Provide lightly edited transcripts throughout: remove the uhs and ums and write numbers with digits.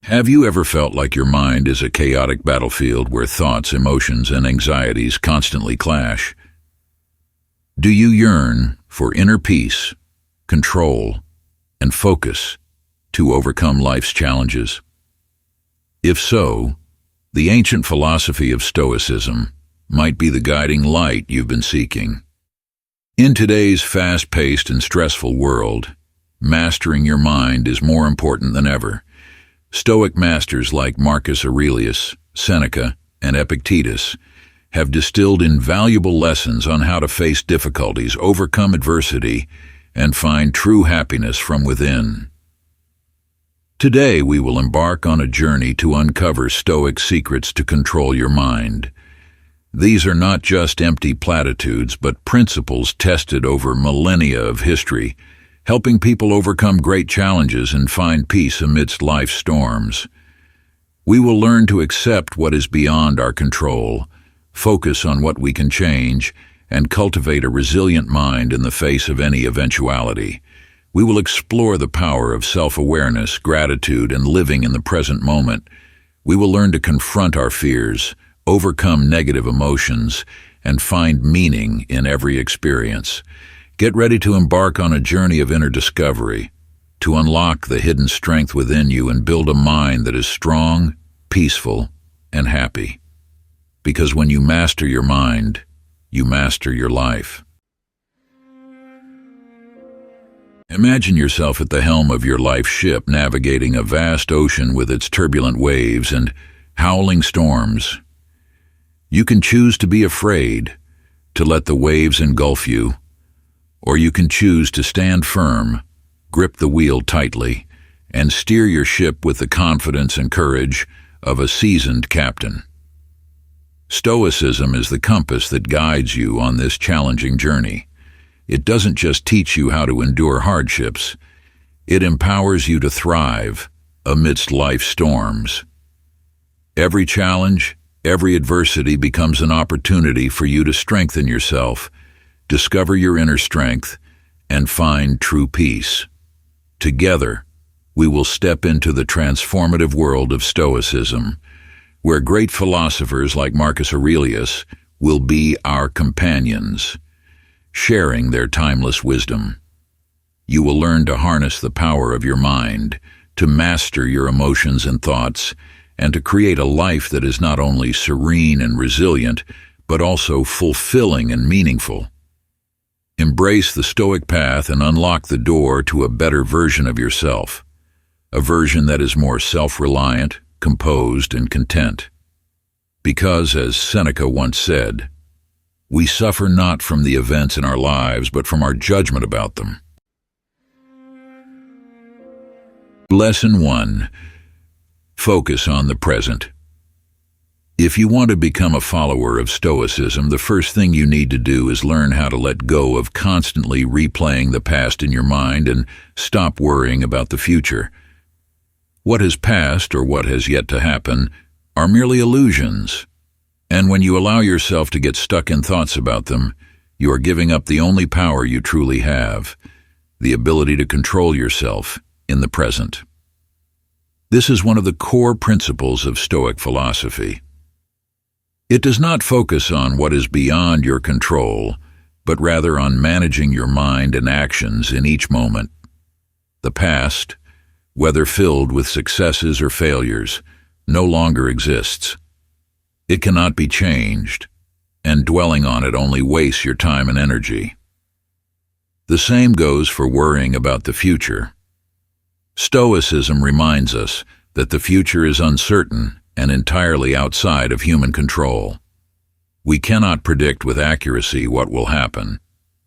Have you ever felt like your mind is a chaotic battlefield where thoughts, emotions, and anxieties constantly clash? Do you yearn for inner peace, control, and focus to overcome life's challenges? If so, the ancient philosophy of Stoicism might be the guiding light you've been seeking. In today's fast-paced and stressful world, mastering your mind is more important than ever. Stoic masters like Marcus Aurelius, Seneca, and Epictetus have distilled invaluable lessons on how to face difficulties, overcome adversity, and find true happiness from within. Today we will embark on a journey to uncover Stoic secrets to control your mind. These are not just empty platitudes, but principles tested over millennia of history, helping people overcome great challenges and find peace amidst life's storms. We will learn to accept what is beyond our control, focus on what we can change, and cultivate a resilient mind in the face of any eventuality. We will explore the power of self-awareness, gratitude, and living in the present moment. We will learn to confront our fears, overcome negative emotions, and find meaning in every experience. Get ready to embark on a journey of inner discovery, to unlock the hidden strength within you and build a mind that is strong, peaceful, and happy. Because when you master your mind, you master your life. Imagine yourself at the helm of your life ship, navigating a vast ocean with its turbulent waves and howling storms. You can choose to be afraid, to let the waves engulf you, or you can choose to stand firm, grip the wheel tightly, and steer your ship with the confidence and courage of a seasoned captain. Stoicism is the compass that guides you on this challenging journey. It doesn't just teach you how to endure hardships, it empowers you to thrive amidst life's storms. Every challenge, every adversity becomes an opportunity for you to strengthen yourself, discover your inner strength, and find true peace. Together, we will step into the transformative world of Stoicism, where great philosophers like Marcus Aurelius will be our companions, sharing their timeless wisdom. You will learn to harness the power of your mind, to master your emotions and thoughts, and to create a life that is not only serene and resilient, but also fulfilling and meaningful. Embrace the Stoic path and unlock the door to a better version of yourself, a version that is more self-reliant, composed, and content. Because, as Seneca once said, we suffer not from the events in our lives, but from our judgment about them. Lesson 1. Focus on the present. If you want to become a follower of Stoicism, the first thing you need to do is learn how to let go of constantly replaying the past in your mind and stop worrying about the future. What has passed or what has yet to happen are merely illusions, and when you allow yourself to get stuck in thoughts about them, you are giving up the only power you truly have, the ability to control yourself in the present. This is one of the core principles of Stoic philosophy. It does not focus on what is beyond your control, but rather on managing your mind and actions in each moment. The past, whether filled with successes or failures, no longer exists. It cannot be changed, and dwelling on it only wastes your time and energy. The same goes for worrying about the future. Stoicism reminds us that the future is uncertain and entirely outside of human control. We cannot predict with accuracy what will happen,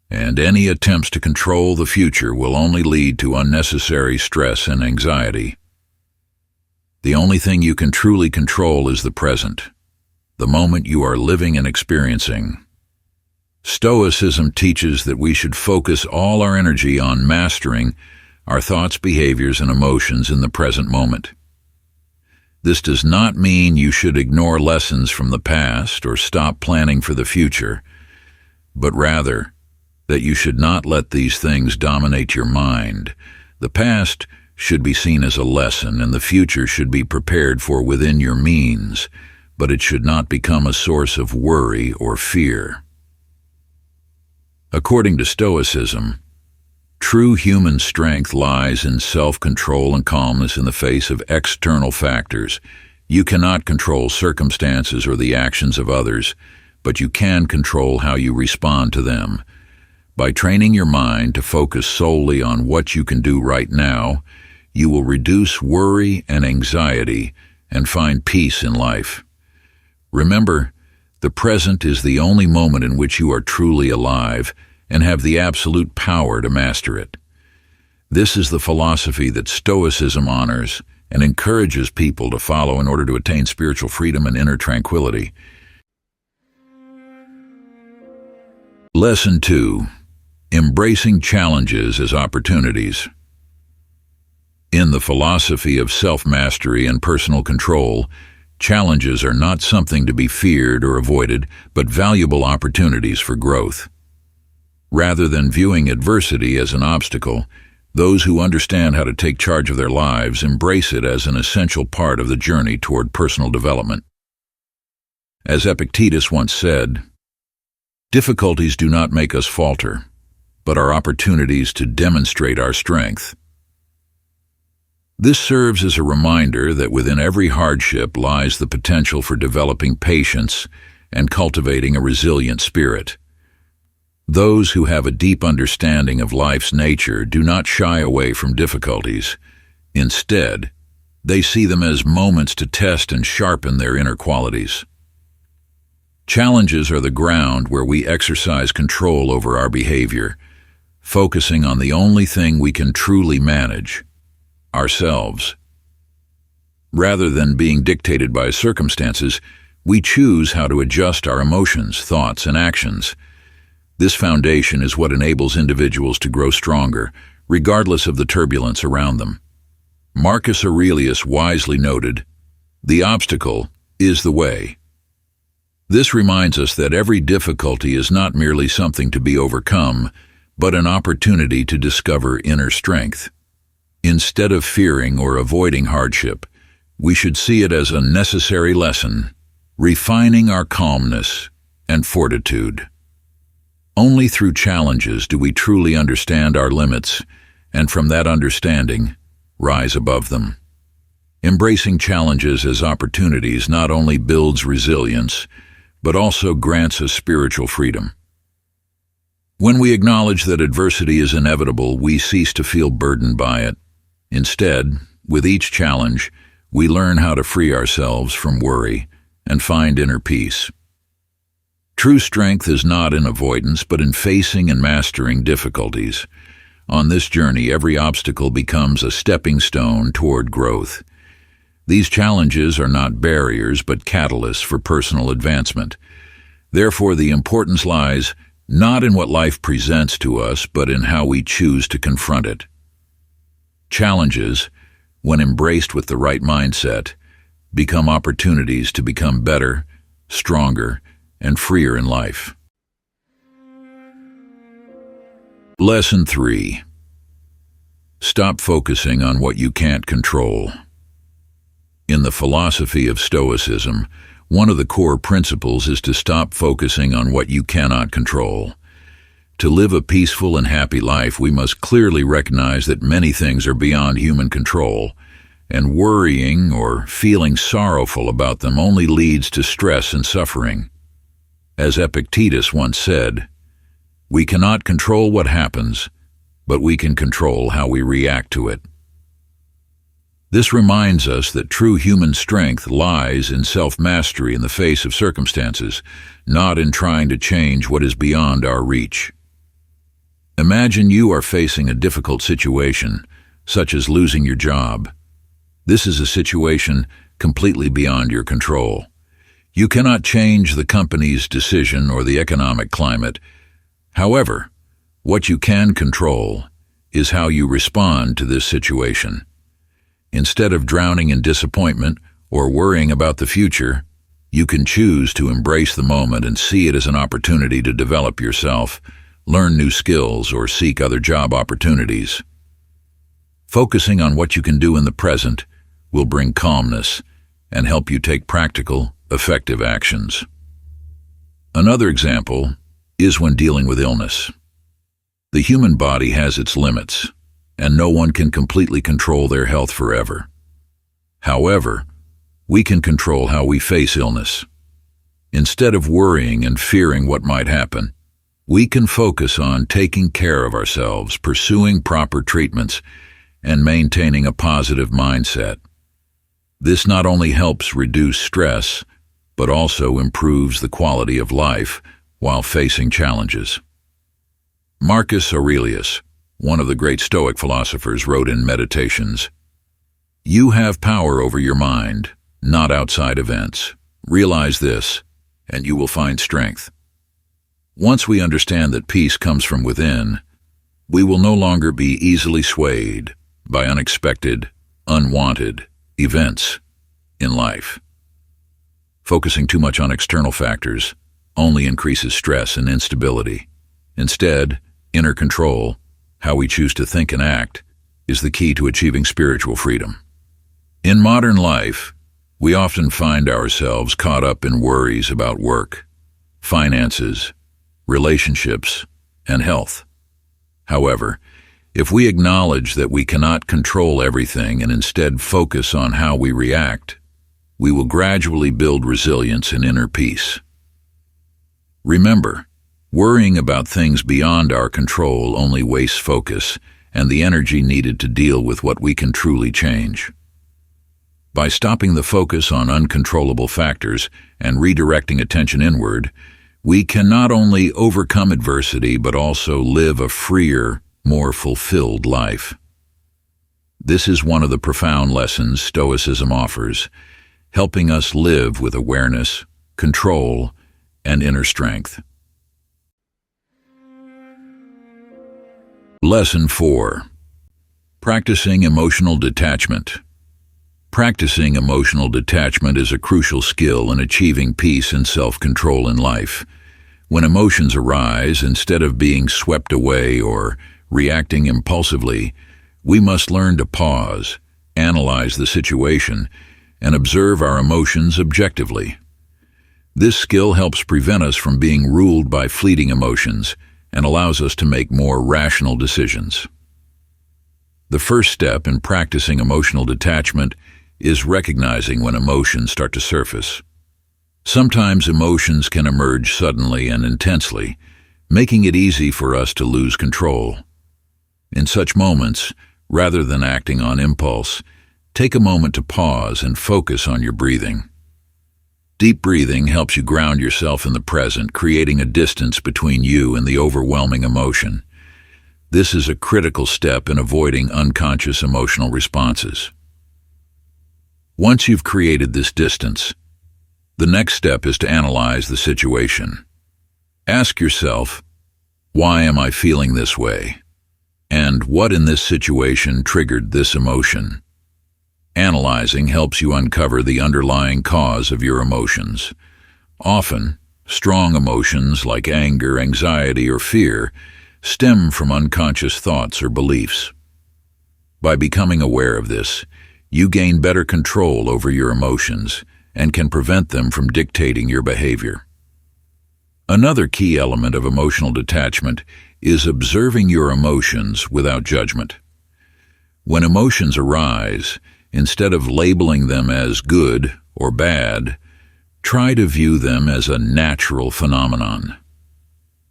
and any attempts to control the future will only lead to unnecessary stress and anxiety. The only thing you can truly control is the present, the moment you are living and experiencing. Stoicism teaches that we should focus all our energy on mastering our thoughts, behaviors, and emotions in the present moment. This does not mean you should ignore lessons from the past or stop planning for the future, but rather that you should not let these things dominate your mind. The past should be seen as a lesson, and the future should be prepared for within your means, but it should not become a source of worry or fear. According to Stoicism, true human strength lies in self-control and calmness in the face of external factors. You cannot control circumstances or the actions of others, but you can control how you respond to them. By training your mind to focus solely on what you can do right now, you will reduce worry and anxiety and find peace in life. Remember, the present is the only moment in which you are truly alive and have the absolute power to master it. This is the philosophy that Stoicism honors and encourages people to follow in order to attain spiritual freedom and inner tranquility. Lesson 2. Embracing challenges as opportunities. In the philosophy of self-mastery and personal control, challenges are not something to be feared or avoided, but valuable opportunities for growth. Rather than viewing adversity as an obstacle, those who understand how to take charge of their lives embrace it as an essential part of the journey toward personal development. As Epictetus once said, "Difficulties do not make us falter, but are opportunities to demonstrate our strength." This serves as a reminder that within every hardship lies the potential for developing patience and cultivating a resilient spirit. Those who have a deep understanding of life's nature do not shy away from difficulties. Instead, they see them as moments to test and sharpen their inner qualities. Challenges are the ground where we exercise control over our behavior, focusing on the only thing we can truly manage: ourselves. Rather than being dictated by circumstances, we choose how to adjust our emotions, thoughts, and actions. This foundation is what enables individuals to grow stronger, regardless of the turbulence around them. Marcus Aurelius wisely noted, "The obstacle is the way." This reminds us that every difficulty is not merely something to be overcome, but an opportunity to discover inner strength. Instead of fearing or avoiding hardship, we should see it as a necessary lesson, refining our calmness and fortitude. Only through challenges do we truly understand our limits, and from that understanding, rise above them. Embracing challenges as opportunities not only builds resilience, but also grants us spiritual freedom. When we acknowledge that adversity is inevitable, we cease to feel burdened by it. Instead, with each challenge, we learn how to free ourselves from worry and find inner peace. True strength is not in avoidance, but in facing and mastering difficulties. On this journey, every obstacle becomes a stepping stone toward growth. These challenges are not barriers, but catalysts for personal advancement. Therefore, the importance lies not in what life presents to us, but in how we choose to confront it. Challenges, when embraced with the right mindset, become opportunities to become better, stronger, and freer in life. Lesson 3. Stop focusing on what you can't control. In the philosophy of Stoicism, one of the core principles is to stop focusing on what you cannot control. To live a peaceful and happy life, we must clearly recognize that many things are beyond human control, and worrying or feeling sorrowful about them only leads to stress and suffering. As Epictetus once said, "We cannot control what happens, but we can control how we react to it." This reminds us that true human strength lies in self-mastery in the face of circumstances, not in trying to change what is beyond our reach. Imagine you are facing a difficult situation, such as losing your job. This is a situation completely beyond your control. You cannot change the company's decision or the economic climate. However, what you can control is how you respond to this situation. Instead of drowning in disappointment or worrying about the future, you can choose to embrace the moment and see it as an opportunity to develop yourself, learn new skills, or seek other job opportunities. Focusing on what you can do in the present will bring calmness and help you take practical, effective actions. Another example is when dealing with illness. The human body has its limits, and no one can completely control their health forever. However, we can control how we face illness. Instead of worrying and fearing what might happen, we can focus on taking care of ourselves, pursuing proper treatments, and maintaining a positive mindset. This not only helps reduce stress, but also improves the quality of life while facing challenges. Marcus Aurelius, one of the great Stoic philosophers, wrote in Meditations, "You have power over your mind, not outside events. Realize this, and you will find strength." Once we understand that peace comes from within, we will no longer be easily swayed by unexpected, unwanted events in life. Focusing too much on external factors only increases stress and instability. Instead, inner control, how we choose to think and act, is the key to achieving spiritual freedom. In modern life, we often find ourselves caught up in worries about work, finances, relationships, and health. However, if we acknowledge that we cannot control everything and instead focus on how we react, we will gradually build resilience and inner peace. Remember, worrying about things beyond our control only wastes focus and the energy needed to deal with what we can truly change. By stopping the focus on uncontrollable factors and redirecting attention inward, we can not only overcome adversity but also live a freer, more fulfilled life. This is one of the profound lessons Stoicism offers, helping us live with awareness, control, and inner strength. Lesson 4. Practicing emotional detachment. Practicing emotional detachment is a crucial skill in achieving peace and self-control in life. When emotions arise, instead of being swept away or reacting impulsively, we must learn to pause, analyze the situation, and observe our emotions objectively. This skill helps prevent us from being ruled by fleeting emotions and allows us to make more rational decisions. The first step in practicing emotional detachment is recognizing when emotions start to surface. Sometimes emotions can emerge suddenly and intensely, making it easy for us to lose control. In such moments, rather than acting on impulse, take a moment to pause and focus on your breathing. Deep breathing helps you ground yourself in the present, creating a distance between you and the overwhelming emotion. This is a critical step in avoiding unconscious emotional responses. Once you've created this distance, the next step is to analyze the situation. Ask yourself, why am I feeling this way? And what in this situation triggered this emotion? Analyzing helps you uncover the underlying cause of your emotions. Often, strong emotions like anger, anxiety, or fear stem from unconscious thoughts or beliefs. By becoming aware of this, you gain better control over your emotions and can prevent them from dictating your behavior. Another key element of emotional detachment is observing your emotions without judgment. When emotions arise, instead of labeling them as good or bad, try to view them as a natural phenomenon.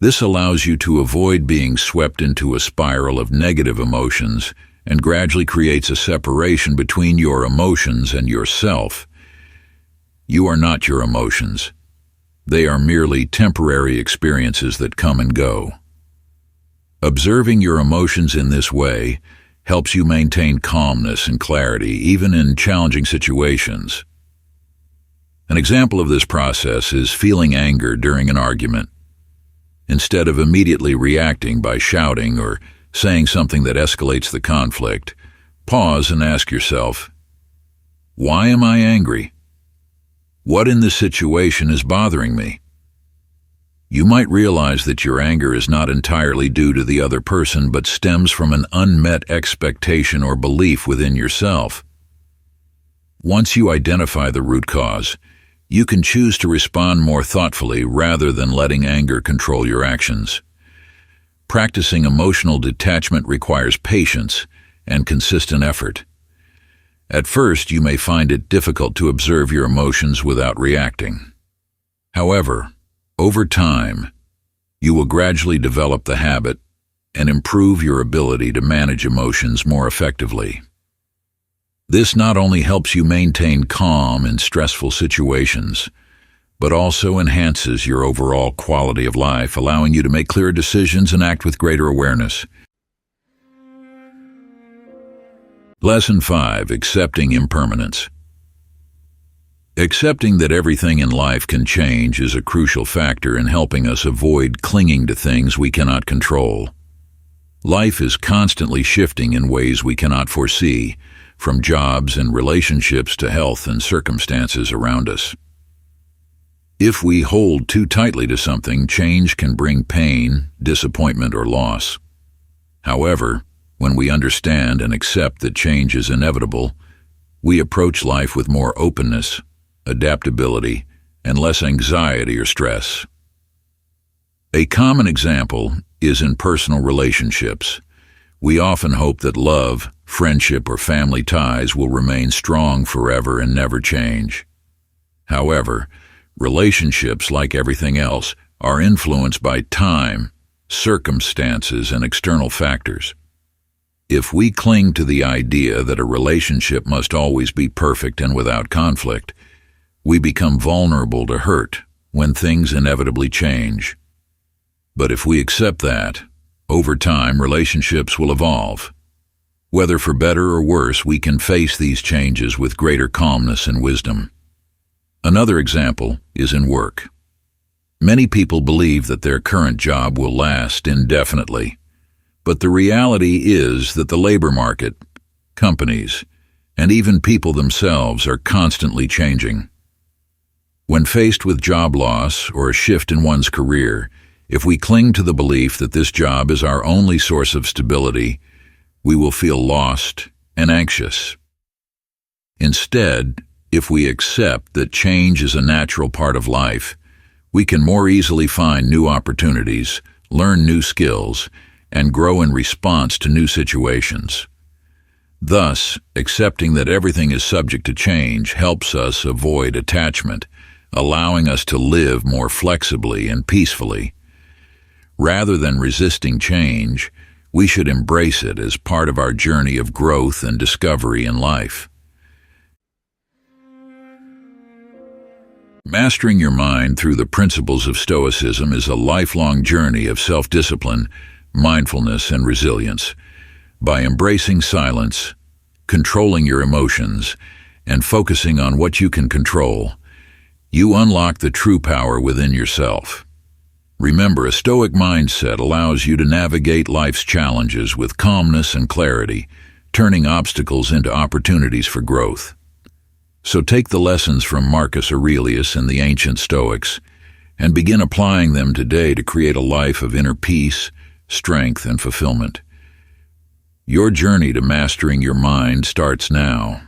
This allows you to avoid being swept into a spiral of negative emotions and gradually creates a separation between your emotions and yourself. You are not your emotions. They are merely temporary experiences that come and go. Observing your emotions in this way helps you maintain calmness and clarity even in challenging situations. An example of this process is feeling anger during an argument. Instead of immediately reacting by shouting or saying something that escalates the conflict, pause and ask yourself, why am I angry? What in this situation is bothering me? You might realize that your anger is not entirely due to the other person, but stems from an unmet expectation or belief within yourself. Once you identify the root cause, you can choose to respond more thoughtfully rather than letting anger control your actions. Practicing emotional detachment requires patience and consistent effort. At first, you may find it difficult to observe your emotions without reacting. However, over time, you will gradually develop the habit and improve your ability to manage emotions more effectively. This not only helps you maintain calm in stressful situations, but also enhances your overall quality of life, allowing you to make clearer decisions and act with greater awareness. Lesson 5. Accepting impermanence. Accepting that everything in life can change is a crucial factor in helping us avoid clinging to things we cannot control. Life is constantly shifting in ways we cannot foresee, from jobs and relationships to health and circumstances around us. If we hold too tightly to something, change can bring pain, disappointment, or loss. However, when we understand and accept that change is inevitable, we approach life with more openness, adaptability, and less anxiety or stress. A common example is in personal relationships. We often hope that love, friendship, or family ties will remain strong forever and never change. However, relationships, like everything else, are influenced by time, circumstances, and external factors. If we cling to the idea that a relationship must always be perfect and without conflict, we become vulnerable to hurt when things inevitably change. But if we accept that, over time relationships will evolve. Whether for better or worse, we can face these changes with greater calmness and wisdom. Another example is in work. Many people believe that their current job will last indefinitely, but the reality is that the labor market, companies, and even people themselves are constantly changing. When faced with job loss or a shift in one's career, if we cling to the belief that this job is our only source of stability, we will feel lost and anxious. Instead, if we accept that change is a natural part of life, we can more easily find new opportunities, learn new skills, and grow in response to new situations. Thus, accepting that everything is subject to change helps us avoid attachment, allowing us to live more flexibly and peacefully. Rather than resisting change, we should embrace it as part of our journey of growth and discovery in life. Mastering your mind through the principles of Stoicism is a lifelong journey of self-discipline, mindfulness, and resilience. By embracing silence, controlling your emotions, and focusing on what you can control, you unlock the true power within yourself. Remember, a Stoic mindset allows you to navigate life's challenges with calmness and clarity, turning obstacles into opportunities for growth. So take the lessons from Marcus Aurelius and the ancient Stoics and begin applying them today to create a life of inner peace, strength, and fulfillment. Your journey to mastering your mind starts now.